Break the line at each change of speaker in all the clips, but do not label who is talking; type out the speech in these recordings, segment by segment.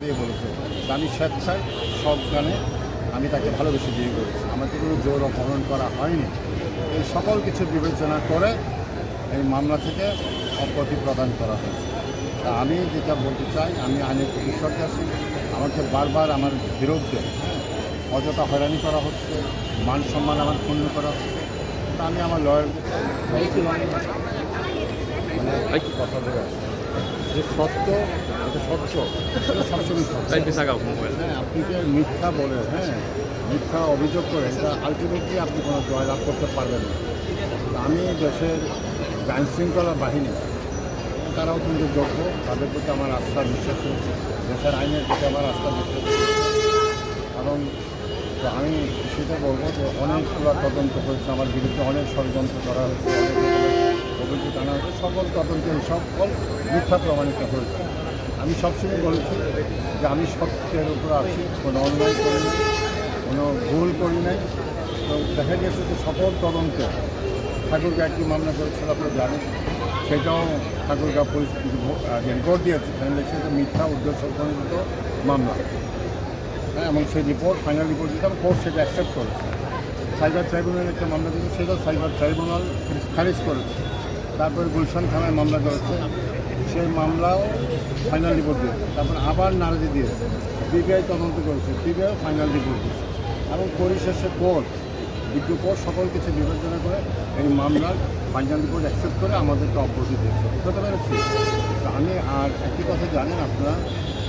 বলেছে আমি স্বেচ্ছায় সজ্ঞানে আমি তাকে ভালোবেসে বিয়ে করেছি, আমাকে কোনো জোর অপহরণ করা হয়নি। এই সকল কিছু বিবেচনা করে এই মামলা থেকে অব্যাহতি প্রদান করা হয়েছে। তা আমি যেটা বলতে চাই, আমি আইনের প্রতি শ্রদ্ধাশীল। আমাকে বারবার আমার বিরুদ্ধে অযথা হয়রানি করা হচ্ছে, মান সম্মান আমার ক্ষুণ্ণ করা হচ্ছে। তা আমি আমার লয়ারকে কথা বলে আসি যে সত্য, এটা সত্য, এটা সবসময় হ্যাঁ, আপনি যে মিথ্যা বলে, মিথ্যা অভিযোগ করে, এটা আলটিমেটলি আপনি কোনো জয়লাভ করতে পারবেন না। আমি দেশের আইন শৃঙ্খলা বাহিনী, তারাও কিন্তু যোগ্য, তাদের প্রতি আমার আস্থা বিশ্বাস রয়েছে, দেশের আইনের প্রতি আমার আস্থা বিশ্বাস রয়েছে। কারণ তো আমি সেটা বলবো যে অনেকগুলো তদন্ত হয়েছে, আমার বিরুদ্ধে অনেক ষড়যন্ত্র করা হয়েছে, অভিযোগ আনা হয়েছে, সকল তদন্তে সকল মিথ্যা প্রমাণিত হয়েছে। আমি সবসময় বলেছি যে আমি সত্যের উপর আছি, কোনো অন্যায় করি নাই, কোনো ভুল করি নাই। তো দেখা গেছে যে সকল তদন্তে ঠাকুরগাঁ একটি মামলা করেছিল, আপনারা জানেন, সেটাও ঠাকুরগাঁ পুলিশ যে রিপোর্ট দিয়েছে, সেটা মিথ্যা উদ্দেশ্য প্রণীত মামলা। এবং সেই রিপোর্ট, ফাইনাল রিপোর্ট দিতে কোর্ট সেটা অ্যাকসেপ্ট করেছে। সাইবার ট্রাইব্যুনালে একটা মামলা দিয়েছে, সেটাও সাইবার ট্রাইব্যুনাল খারিজ করেছে। তারপরে গুলশান থানায় মামলা করেছে, সেই মামলাও ফাইনাল রিপোর্ট দিয়েছে। তারপর আবার নারাজি দিয়েছে, পিবিআই তদন্ত করেছে, পিবিআই ফাইনাল রিপোর্ট দিয়েছে। এবং পরিশেষে কোর্ট, বিজ্ঞ কোর্ট সকল কিছু বিবেচনা করে এই মামলার ফাইনাল রিপোর্ট অ্যাকসেপ্ট করে আমাদেরকে অব্যাহতি দিয়েছে। বুঝতে পেরেছি। তো আমি আর একটি কথা জানেন আপনারা,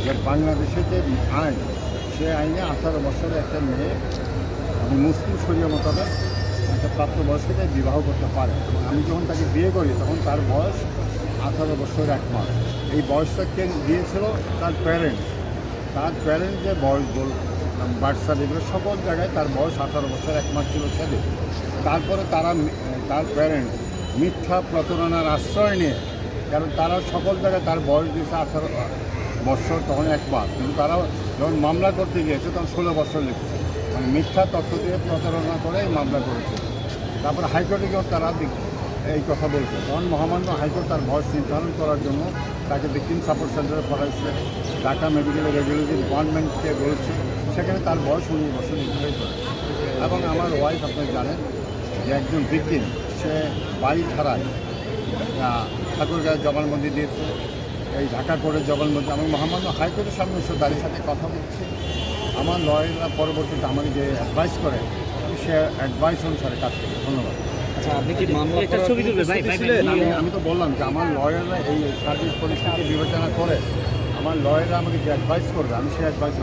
যে বাংলাদেশের যে আইন, সে আইনে 18 বছরের একটা মেয়ে এবং মুসলিম শরিয়া মোতাবেক একটা প্রাপ্তবয়স্ককে বিবাহ করতে পারে। আমি যখন তাকে বিয়ে করি তখন তার বয়স 18 বছর 1 মাস। এই বয়সটা কে দিয়েছিল? তার প্যারেন্টস। তার প্যারেন্টস যে বয়স বার্থ সার্টিফিকেট সকল জায়গায় তার বয়স 18 বছর 1 মাস ছিল ছেলে। তারপরে তার প্যারেন্টস মিথ্যা প্রতারণার আশ্রয় নিয়ে, কারণ তারা সকল জায়গায় তার বয়স দিয়েছে 18 বছর, তখন 1 মাস, কিন্তু তারা যখন মামলা করতে গিয়েছে তখন 16 বছর লিখছে, মানে মিথ্যা তথ্য দিয়ে প্রতারণা করে মামলা করেছে। তারপরে হাইকোর্টে গিয়েও তারা এই কথা বলছে, তখন মহামান্য হাইকোর্ট তার বয়স নির্ধারণ করার জন্য তাকে ভিকটিম সাপোর্ট সেন্টারে পড়াইছে, ঢাকা মেডিকেল রেডিওলজি ডিপার্টমেন্টকে বলেছে, সেখানে তার বয়স 19 বছর নির্ধারিত হয়েছে। এবং আমার ওয়াইফ, আপনি জানেন, যে একজন ভিকটিম, সে বাড়ি ছাড়াই ঠাকুরগাঁয়ের জবানবন্দি দিয়েছে, এই ঢাকা কোর্টের জবানবন্দি। আমি মহামান্য হাইকোর্টের সামনে এসে তাদের সাথে কথা বলছি। আমার লয়াররা পরবর্তীতে আমাকে যে অ্যাডভাইস করে, সে অ্যাডভাইস অনুসারে কাজ করে। ধন্যবাদ।
আচ্ছা, আপনি কি মামলা ছবি তুলবেন?
আমি তো বললাম যে আমার লয়াররা এই সার্বিক পরিস্থিতি বিবেচনা করে আমার লয়াররা আমাকে যে অ্যাডভাইস করবে, আমি সেই অ্যাডভাইস